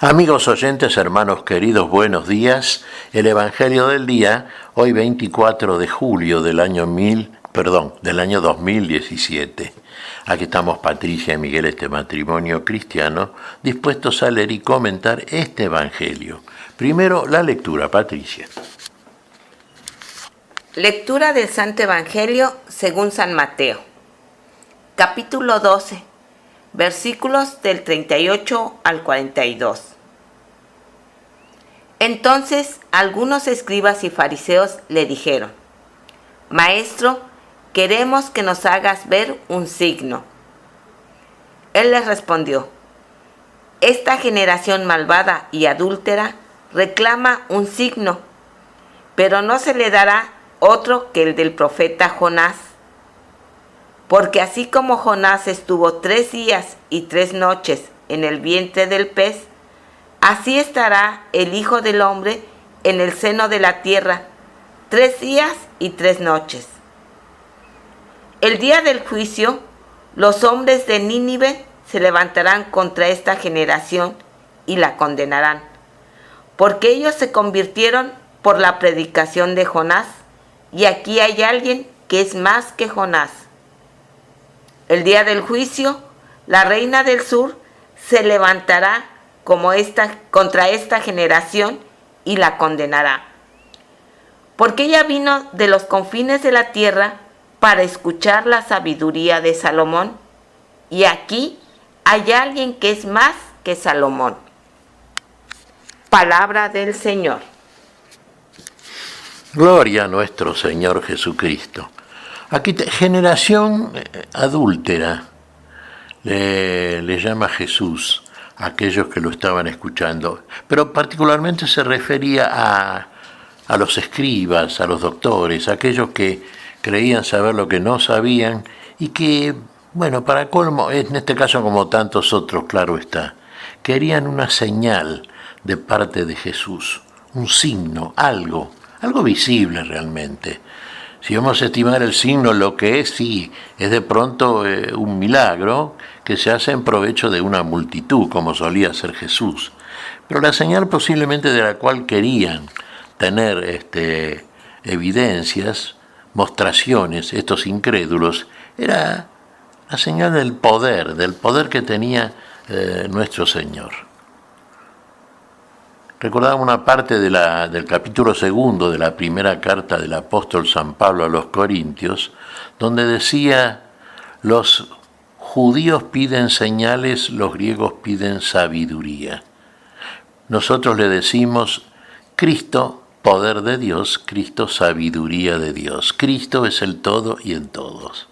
Amigos oyentes, hermanos queridos, buenos días. El Evangelio del día, hoy 24 de julio del año 2017. Aquí estamos Patricia y Miguel, este matrimonio cristiano, dispuestos a leer y comentar este Evangelio. Primero, la lectura, Patricia. Lectura del Santo Evangelio según San Mateo. Capítulo 12, versículos del 38 al 42. Entonces algunos escribas y fariseos le dijeron: Maestro, queremos que nos hagas ver un signo. Él les respondió: Esta generación malvada y adúltera reclama un signo, pero no se le dará otro que el del profeta Jonás. Porque así como Jonás estuvo 3 días y 3 noches en el vientre del pez, así estará el Hijo del Hombre en el seno de la tierra 3 días y 3 noches. El día del juicio, los hombres de Nínive se levantarán contra esta generación y la condenarán, porque ellos se convirtieron por la predicación de Jonás, y aquí hay alguien que es más que Jonás. El día del juicio, la reina del sur se levantará contra esta generación y la condenará, porque ella vino de los confines de la tierra para escuchar la sabiduría de Salomón, y aquí hay alguien que es más que Salomón. Palabra del Señor. Gloria a nuestro Señor Jesucristo. Aquí generación adúltera le llama Jesús a aquellos que lo estaban escuchando, pero particularmente se refería a los escribas, a los doctores, a aquellos que creían saber lo que no sabían y que, bueno, para colmo, en este caso como tantos otros, claro está, querían una señal de parte de Jesús, un signo, algo visible realmente. Si vamos a estimar el signo, lo que es, sí, es de pronto un milagro que se hace en provecho de una multitud, como solía hacer Jesús. Pero la señal posiblemente de la cual querían tener evidencias, mostraciones, estos incrédulos, era la señal del poder que tenía nuestro Señor. Recordamos una parte del capítulo 2 de la primera carta del apóstol San Pablo a los Corintios, donde decía: los judíos piden señales, los griegos piden sabiduría. Nosotros le decimos: Cristo, poder de Dios; Cristo, sabiduría de Dios. Cristo es el todo y en todos.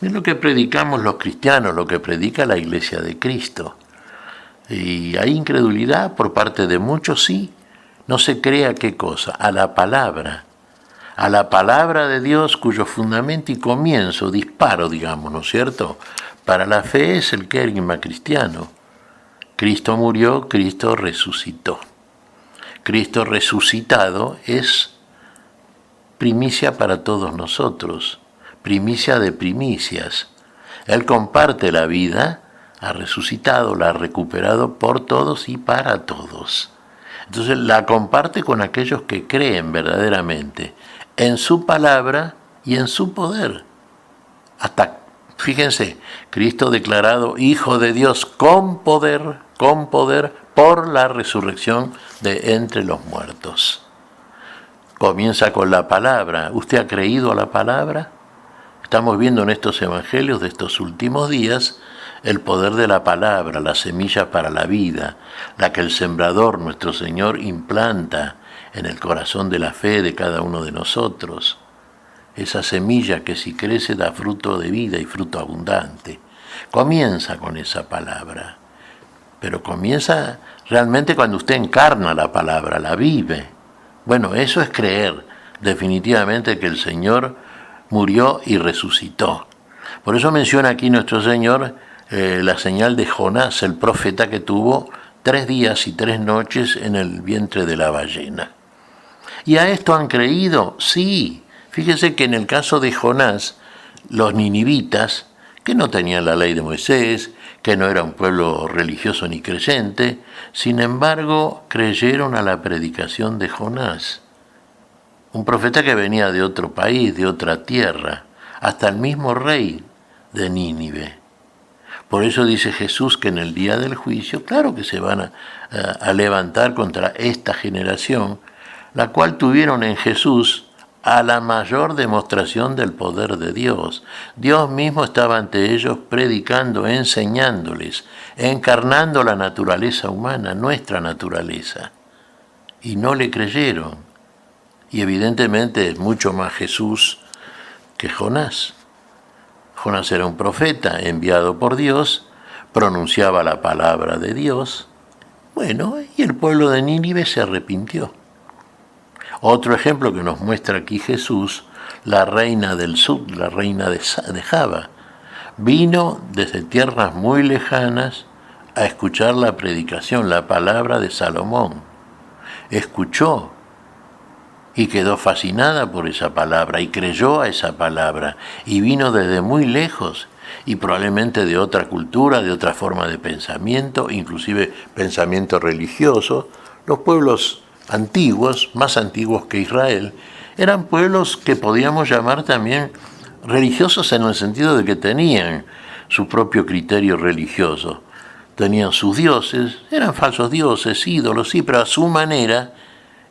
Es lo que predicamos los cristianos, lo que predica la Iglesia de Cristo. Y hay incredulidad por parte de muchos, sí. No se crea qué cosa, a la palabra de Dios, cuyo fundamento y comienzo, disparo, digamos, ¿no es cierto?, para la fe es el querigma cristiano. Cristo murió, Cristo resucitó. Cristo resucitado es primicia para todos nosotros, primicia de primicias. Él comparte la vida, ha resucitado, la ha recuperado por todos y para todos. Entonces la comparte con aquellos que creen verdaderamente en su palabra y en su poder. Hasta, fíjense, Cristo declarado Hijo de Dios con poder, por la resurrección de entre los muertos. Comienza con la palabra. ¿Usted ha creído a la palabra? Estamos viendo en estos evangelios de estos últimos días el poder de la palabra, la semilla para la vida, la que el sembrador, nuestro Señor, implanta en el corazón de la fe de cada uno de nosotros. Esa semilla que si crece da fruto de vida y fruto abundante. Comienza con esa palabra, pero comienza realmente cuando usted encarna la palabra, la vive. Bueno, eso es creer definitivamente que el Señor murió y resucitó. Por eso menciona aquí nuestro Señor la señal de Jonás, el profeta que tuvo 3 días y 3 noches en el vientre de la ballena. ¿Y a esto han creído? Sí. Fíjese que en el caso de Jonás, los ninivitas, que no tenían la ley de Moisés, que no era un pueblo religioso ni creyente, sin embargo creyeron a la predicación de Jonás, un profeta que venía de otro país, de otra tierra, hasta el mismo rey de Nínive. Por eso dice Jesús que en el día del juicio, claro que se van a levantar contra esta generación, la cual tuvieron en Jesús a la mayor demostración del poder de Dios. Dios mismo estaba ante ellos predicando, enseñándoles, encarnando la naturaleza humana, nuestra naturaleza. Y no le creyeron. Y evidentemente es mucho más Jesús que Jonás. Jonás era un profeta enviado por Dios, pronunciaba la palabra de Dios. Bueno, y el pueblo de Nínive se arrepintió. Otro ejemplo que nos muestra aquí Jesús, la reina del sur, la reina de Java, vino desde tierras muy lejanas a escuchar la predicación, la palabra de Salomón. Escuchó y quedó fascinada por esa palabra y creyó a esa palabra y vino desde muy lejos y probablemente de otra cultura, de otra forma de pensamiento, inclusive pensamiento religioso. Los pueblos antiguos, más antiguos que Israel, eran pueblos que podíamos llamar también religiosos en el sentido de que tenían su propio criterio religioso. Tenían sus dioses, eran falsos dioses, ídolos, sí, pero a su manera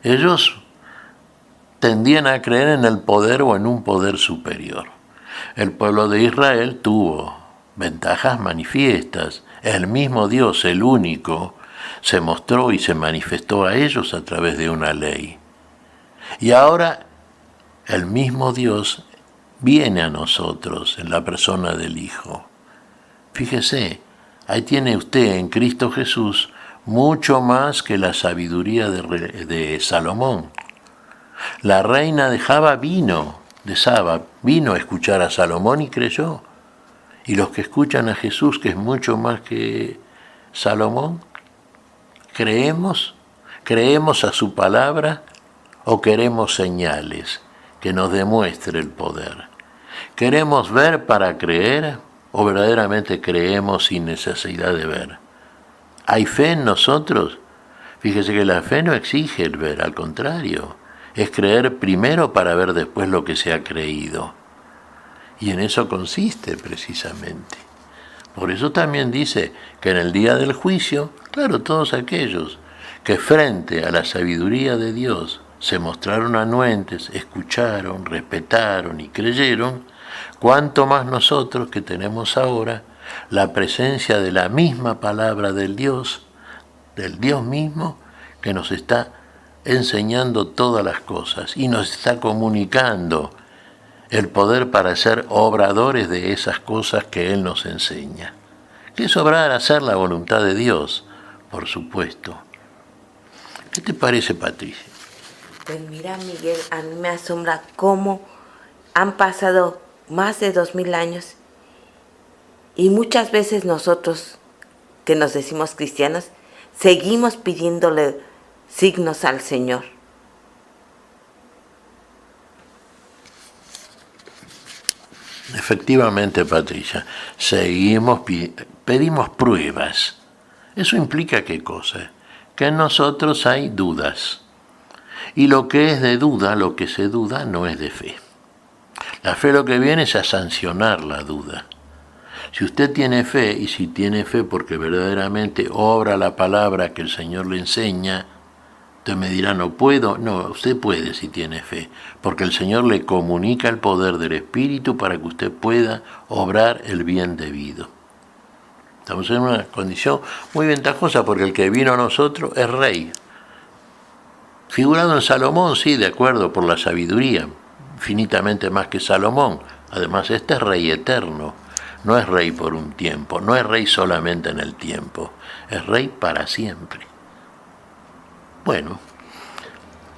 ellos tendían a creer en el poder o en un poder superior. El pueblo de Israel tuvo ventajas manifiestas. El mismo Dios, el único, se mostró y se manifestó a ellos a través de una ley. Y ahora el mismo Dios viene a nosotros en la persona del Hijo. Fíjese, ahí tiene usted en Cristo Jesús mucho más que la sabiduría de Salomón. La reina de Java vino a escuchar a Salomón y creyó. Y los que escuchan a Jesús, que es mucho más que Salomón, ¿creemos a su palabra o queremos señales que nos demuestre el poder? ¿Queremos ver para creer o verdaderamente creemos sin necesidad de ver? ¿Hay fe en nosotros? Fíjese que la fe no exige el ver, al contrario. Es creer primero para ver después lo que se ha creído. Y en eso consiste precisamente. Por eso también dice que en el día del juicio, claro, todos aquellos que frente a la sabiduría de Dios se mostraron anuentes, escucharon, respetaron y creyeron, cuanto más nosotros que tenemos ahora la presencia de la misma palabra del Dios mismo, que nos está enseñando todas las cosas y nos está comunicando el poder para ser obradores de esas cosas que Él nos enseña. ¿Qué es obrar? Hacer la voluntad de Dios, por supuesto. ¿Qué te parece, Patricia? Pues mira, Miguel, a mí me asombra cómo han pasado más de 2000 años y muchas veces nosotros, que nos decimos cristianos, seguimos pidiéndole signos al Señor. Efectivamente, Patricia, pedimos pruebas. ¿Eso implica qué cosa? Que en nosotros hay dudas. Y lo que es de duda, lo que se duda, no es de fe. La fe lo que viene es a sancionar la duda. Si usted tiene fe, y si tiene fe porque verdaderamente obra la palabra que el Señor le enseña, usted me dirá, no puedo. No, usted puede si tiene fe, porque el Señor le comunica el poder del Espíritu para que usted pueda obrar el bien debido. Estamos en una condición muy ventajosa porque el que vino a nosotros es rey. Figurado en Salomón, sí, de acuerdo, por la sabiduría, infinitamente más que Salomón. Además, este es rey eterno, no es rey por un tiempo, no es rey solamente en el tiempo, es rey para siempre. Bueno,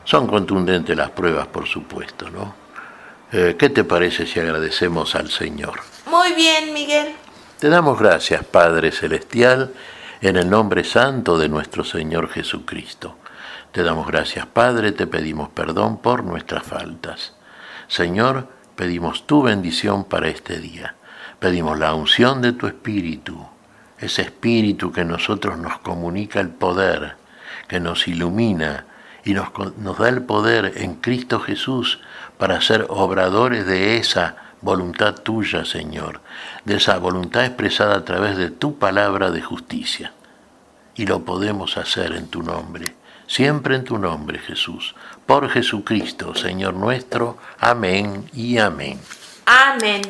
son contundentes las pruebas, por supuesto, ¿no? ¿Qué te parece si agradecemos al Señor? Muy bien, Miguel. Te damos gracias, Padre Celestial, en el nombre santo de nuestro Señor Jesucristo. Te damos gracias, Padre, te pedimos perdón por nuestras faltas. Señor, pedimos tu bendición para este día. Pedimos la unción de tu Espíritu ese espíritu que en nosotros nos comunica el poder, que nos ilumina y nos da el poder en Cristo Jesús para ser obradores de esa voluntad tuya, Señor, de esa voluntad expresada a través de tu palabra de justicia. Y lo podemos hacer en tu nombre, siempre en tu nombre, Jesús, por Jesucristo, Señor nuestro. Amén y amén. Amén.